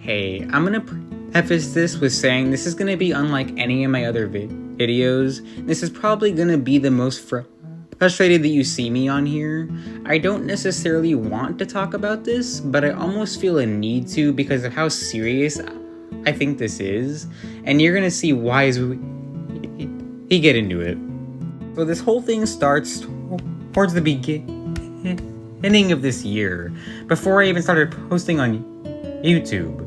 Hey, I'm gonna preface this with saying this is gonna be unlike any of my other videos. This is probably gonna be the most frustrated that you see me on here. I don't necessarily want to talk about this, but I almost feel a need to because of how serious I think this is, and you're gonna see why as we get into it. So this whole thing starts towards the beginning of this year, before I even started posting on YouTube.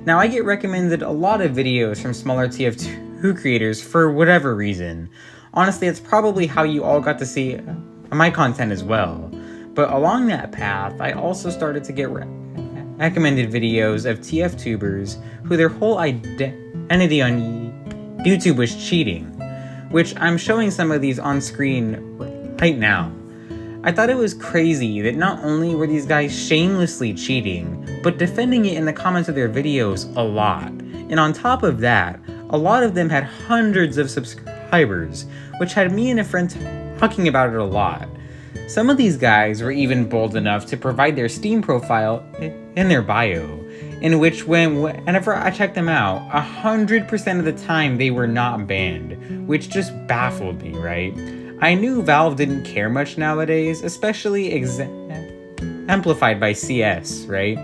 Now, I get recommended a lot of videos from smaller TF2 creators for whatever reason. Honestly, it's probably how you all got to see my content as well. But along that path, I also started to get recommended videos of TF-tubers who their whole identity on YouTube was cheating, which I'm showing some of these on screen right now. I thought it was crazy that not only were these guys shamelessly cheating, but defending it in the comments of their videos a lot. And on top of that, a lot of them had hundreds of subscribers, which had me and a friend talking about it a lot. Some of these guys were even bold enough to provide their Steam profile in their bio, in which whenever I checked them out, 100% of the time they were not banned, which just baffled me, right? I knew Valve didn't care much nowadays, especially exemplified by CS, right?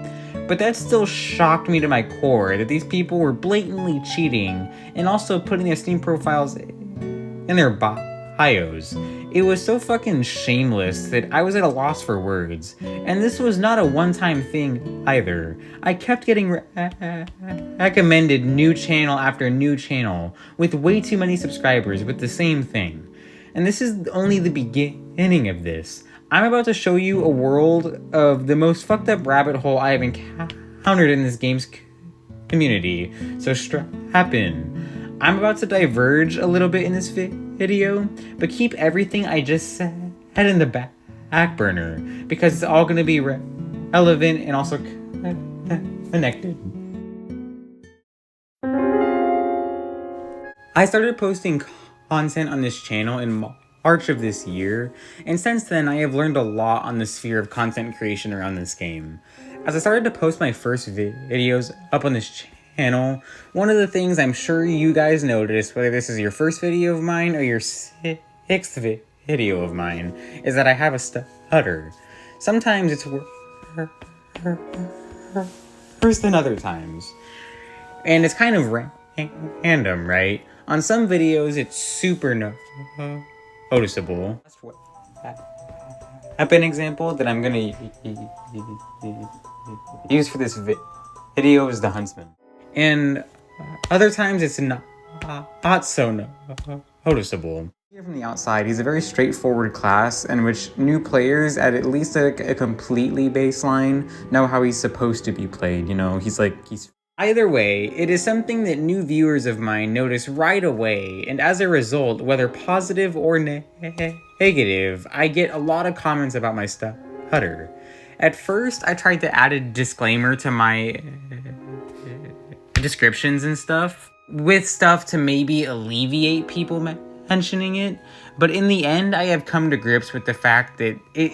But that still shocked me to my core that these people were blatantly cheating and also putting their Steam profiles in their bios. It was so fucking shameless that I was at a loss for words. And this was not a one-time thing either. I kept getting recommended new channel after new channel with way too many subscribers with the same thing. And this is only the beginning of this. I'm about to show you a world of the most fucked up rabbit hole I have encountered in this game's community. So strap in. I'm about to diverge a little bit in this video, but keep everything I just said in the back burner, because it's all going to be relevant and also connected. I started posting content on this channel in March of this year, and since then I have learned a lot on the sphere of content creation around this game. As I started to post my first videos up on this channel, one of the things I'm sure you guys noticed, whether this is your first video of mine or your sixth video of mine, is that I have a stutter. Sometimes it's worse than other times. And it's kind of random, right? On some videos, it's super noticeable. An example that I'm gonna use for this video is the Huntsman. And other times, it's not so noticeable. Here from the outside, he's a very straightforward class in which new players at least a completely baseline know how he's supposed to be played. You know, he's Either way, it is something that new viewers of mine notice right away, and as a result, whether positive or negative, I get a lot of comments about my stutter. At first, I tried to add a disclaimer to my descriptions and stuff, with stuff to maybe alleviate people mentioning it, but in the end, I have come to grips with the fact that it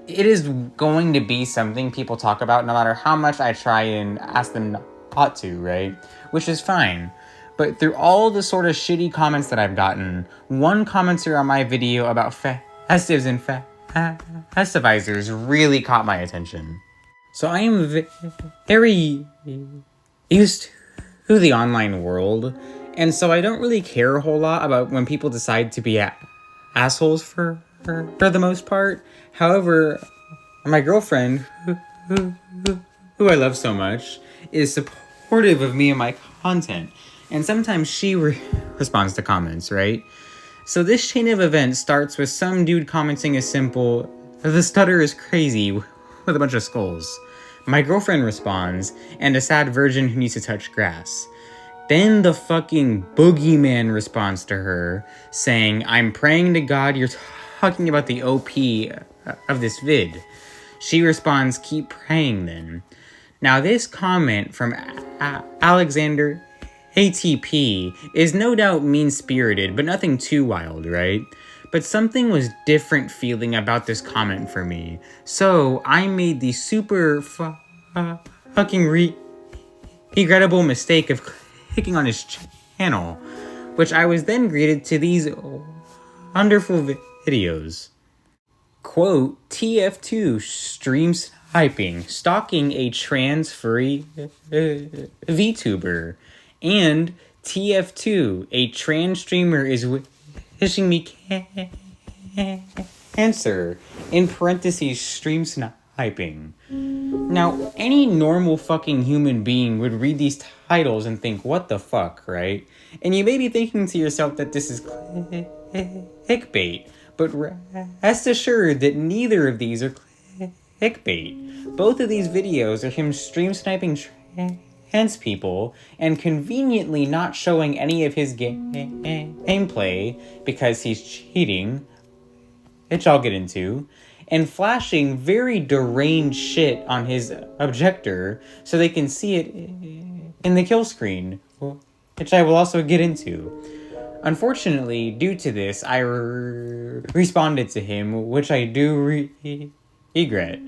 is going to be something people talk about no matter how much I try and ask them not to, right? Which is fine. But through all the sort of shitty comments that I've gotten, one commenter on my video about festives and festivizers really caught my attention. So I am very used to the online world, and so I don't really care a whole lot about when people decide to be assholes for the most part. However, my girlfriend, who I love so much, is supportive of me and my content, and sometimes she responds to comments, right? So this chain of events starts with some dude commenting a simple, "The stutter is crazy," with a bunch of skulls. My girlfriend responds, "And a sad virgin who needs to touch grass." Then the fucking boogeyman responds to her, saying, "I'm praying to God you're talking about the OP of this vid." She responds, "Keep praying then." Now this comment from Alexander ATP is no doubt mean-spirited, but nothing too wild, right? But something was different feeling about this comment for me. So I made the super fucking regrettable mistake of clicking on his channel, which I was then greeted to these wonderful videos. Quote, TF2 stream sniping, stalking a trans furry VTuber, and TF2, a trans streamer is wishing me cancer, in parentheses, stream sniping. Now, any normal fucking human being would read these titles and think, what the fuck, right? And you may be thinking to yourself that this is clickbait, but rest assured that neither of these are clickbait. Both of these videos are him stream sniping trans people and conveniently not showing any of his gameplay because he's cheating, which I'll get into, and flashing very deranged shit on his objector so they can see it in the kill screen, which I will also get into. Unfortunately, due to this, I responded to him, which I do regret.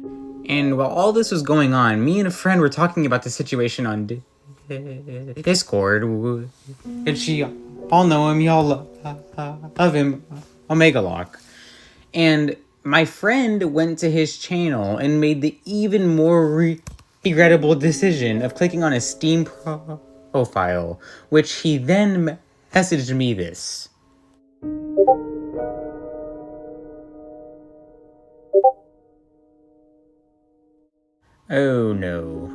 And while all this was going on, me and a friend were talking about the situation on Discord, and you all know him, y'all love him, Omega Lock. And my friend went to his channel and made the even more regrettable decision of clicking on his Steam profile, which he then messaged me this. Oh no.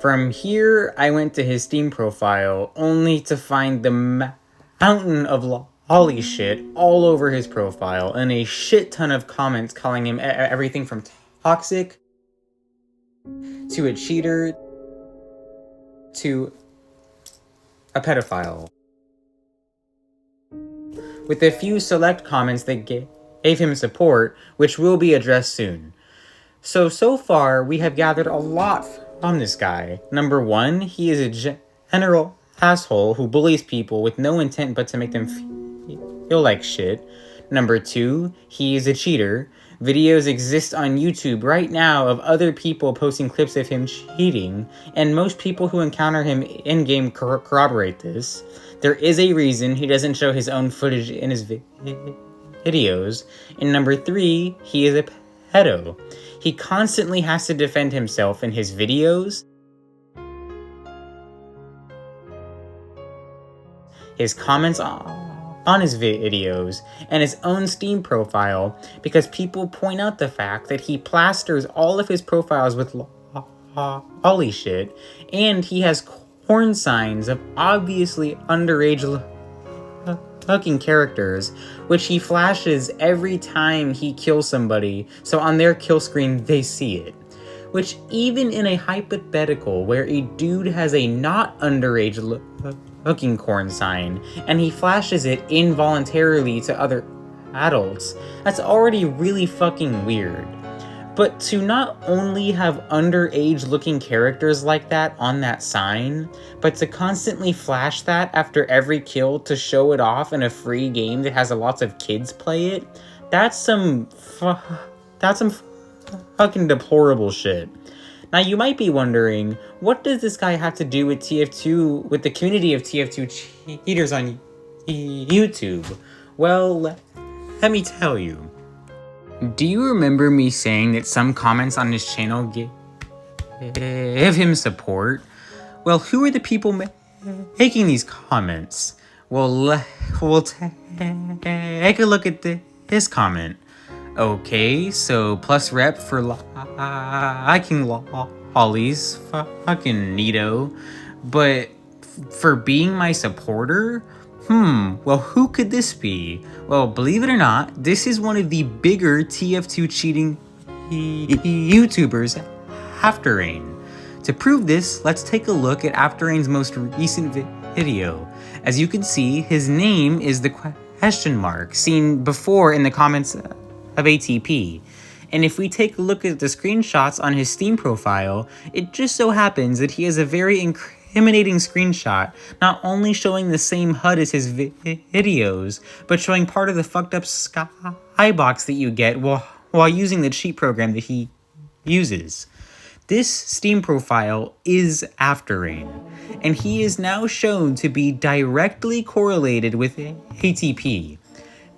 From here, I went to his Steam profile only to find the mountain of lolly shit all over his profile and a shit ton of comments calling him everything from toxic to a cheater to a pedophile, with a few select comments that gave him support, which will be addressed soon. So far, we have gathered a lot from this guy. Number one, he is a general asshole who bullies people with no intent but to make them feel like shit. Number two, he is a cheater. Videos exist on YouTube right now of other people posting clips of him cheating, and most people who encounter him in-game corroborate this. There is a reason he doesn't show his own footage in his videos. And number three, he is a pedo. He constantly has to defend himself in his videos, his comments on his videos, and his own Steam profile, because people point out the fact that he plasters all of his profiles with lolly shit, and he has porn signs of obviously underage looking characters, which he flashes every time he kills somebody, so on their kill screen they see it. Which, even in a hypothetical where a dude has a not underage looking porn sign, and he flashes it involuntarily to other adults, that's already really fucking weird. But to not only have underage looking characters like that on that sign, but to constantly flash that after every kill to show it off in a free game that has lots of kids play it, that's some fucking deplorable shit. Now you might be wondering, what does this guy have to do with TF2, with the community of TF2 cheaters on YouTube? Well, let me tell you. Do you remember me saying that some comments on his channel give him support? Well, who are the people making these comments? Well, we'll take a look at this comment. Okay, so plus rep for liking lollies, fucking neato, but for being my supporter? Well, who could this be? Well, believe it or not, this is one of the bigger TF2 cheating YouTubers, After Rain. To prove this, let's take a look at After Rain's most recent video. As you can see, his name is the question mark, seen before in the comments of ATP. And if we take a look at the screenshots on his Steam profile, it just so happens that he has a very incriminating screenshot, not only showing the same HUD as his videos, but showing part of the fucked up skybox that you get while using the cheat program that he uses. This Steam profile is After Rain, and he is now shown to be directly correlated with ATP.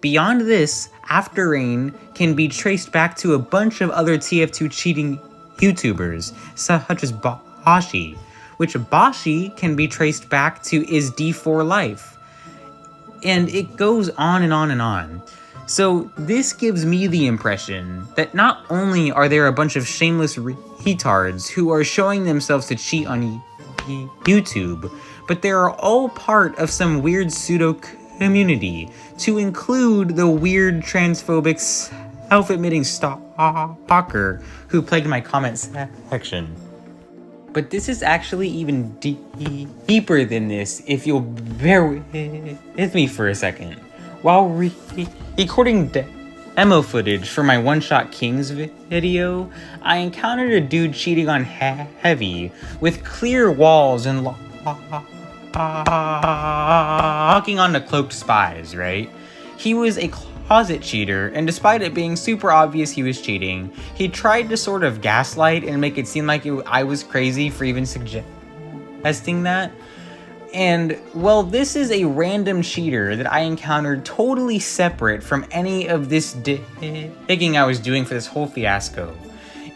Beyond this, After Rain can be traced back to a bunch of other TF2 cheating YouTubers, such as Bashi, which Bashi can be traced back to is D4 Life. And it goes on and on and on. So this gives me the impression that not only are there a bunch of shameless retards who are showing themselves to cheat on YouTube, but they are all part of some weird pseudo community, to include the weird transphobic self-admitting stalker who plagued my comment section. But this is actually even deeper than this, if you'll bear with me for a second. While recording demo footage for my One Shot Kings video, I encountered a dude cheating on Heavy with clear walls and locking onto cloaked spies, right? He was a closet cheater, and despite it being super obvious he was cheating, he tried to sort of gaslight and make it seem like I was crazy for even suggesting that. And, well, this is a random cheater that I encountered totally separate from any of this digging I was doing for this whole fiasco.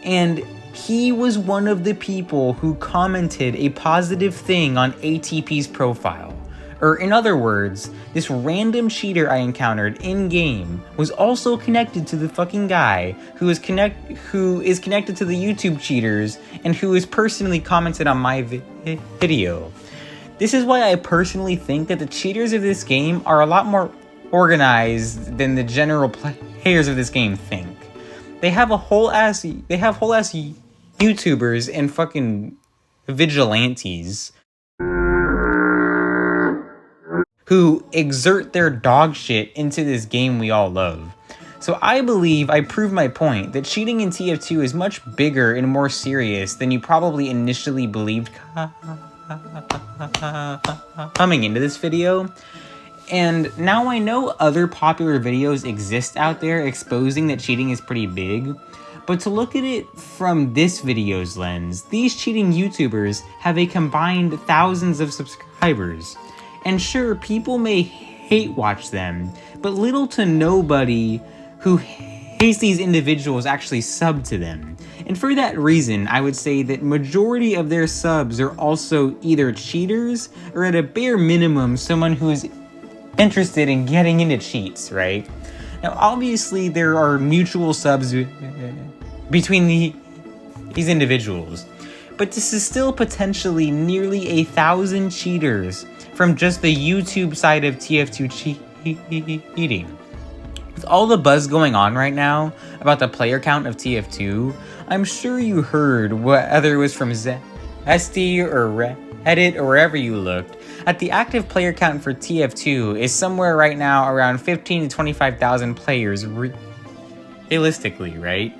And he was one of the people who commented a positive thing on ATP's profile. Or in other words, this random cheater I encountered in-game was also connected to the fucking guy who is connected to the YouTube cheaters and who has personally commented on my video. This is why I personally think that the cheaters of this game are a lot more organized than the general players of this game think. They have whole ass YouTubers and fucking vigilantes who exert their dog shit into this game we all love. So I believe I proved my point that cheating in TF2 is much bigger and more serious than you probably initially believed coming into this video. And now I know other popular videos exist out there exposing that cheating is pretty big, but to look at it from this video's lens, these cheating YouTubers have a combined thousands of subscribers. And sure, people may hate watch them, but little to nobody who hates these individuals actually sub to them. And for that reason, I would say that majority of their subs are also either cheaters or at a bare minimum someone who is interested in getting into cheats, right? Now obviously there are mutual subs between these individuals, but this is still potentially nearly 1,000 cheaters from just the YouTube side of TF2 cheating. With all the buzz going on right now about the player count of TF2, I'm sure you heard, whether it was from Saddest or Reddit or wherever you looked, that the active player count for TF2 is somewhere right now around 15 to 25,000 players realistically, right?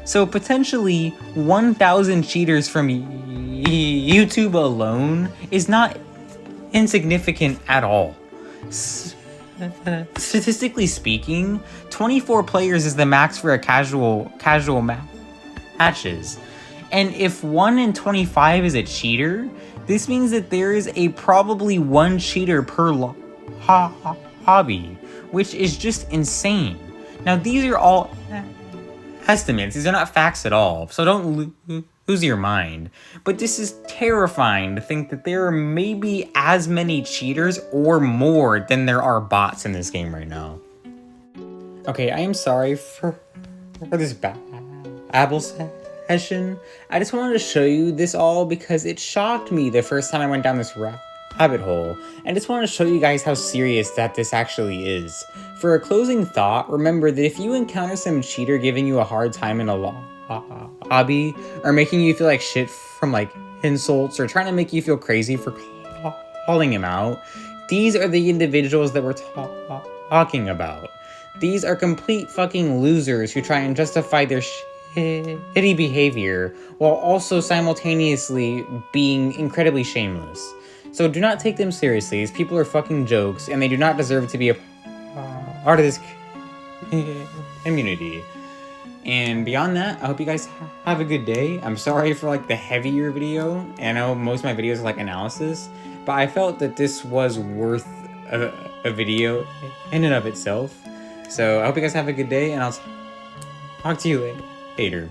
So potentially 1,000 cheaters from YouTube alone is not insignificant at all. Statistically speaking, 24 players is the max for a casual matches. And if 1 in 25 is a cheater, this means that there is a probably 1 cheater per hobby, which is just insane. Now these are all estimates, these are not facts at all, so don't lose your mind. But this is terrifying to think that there are maybe as many cheaters or more than there are bots in this game right now. Okay, I am sorry for this babble session. I just wanted to show you this all because it shocked me the first time I went down this rabbit hole, and just wanted to show you guys how serious that this actually is. For a closing thought, remember that if you encounter some cheater giving you a hard time in a lobby, or making you feel like shit from like insults, or trying to make you feel crazy for calling him out, these are the individuals that we're talking about. These are complete fucking losers who try and justify their shitty behavior while also simultaneously being incredibly shameless. So do not take them seriously. These people are fucking jokes, and they do not deserve to be a part of this community. And beyond that, I hope you guys have a good day. I'm sorry for like the heavier video. And I know most of my videos are like analysis, but I felt that this was worth a video in and of itself. So I hope you guys have a good day, and I'll talk to you later.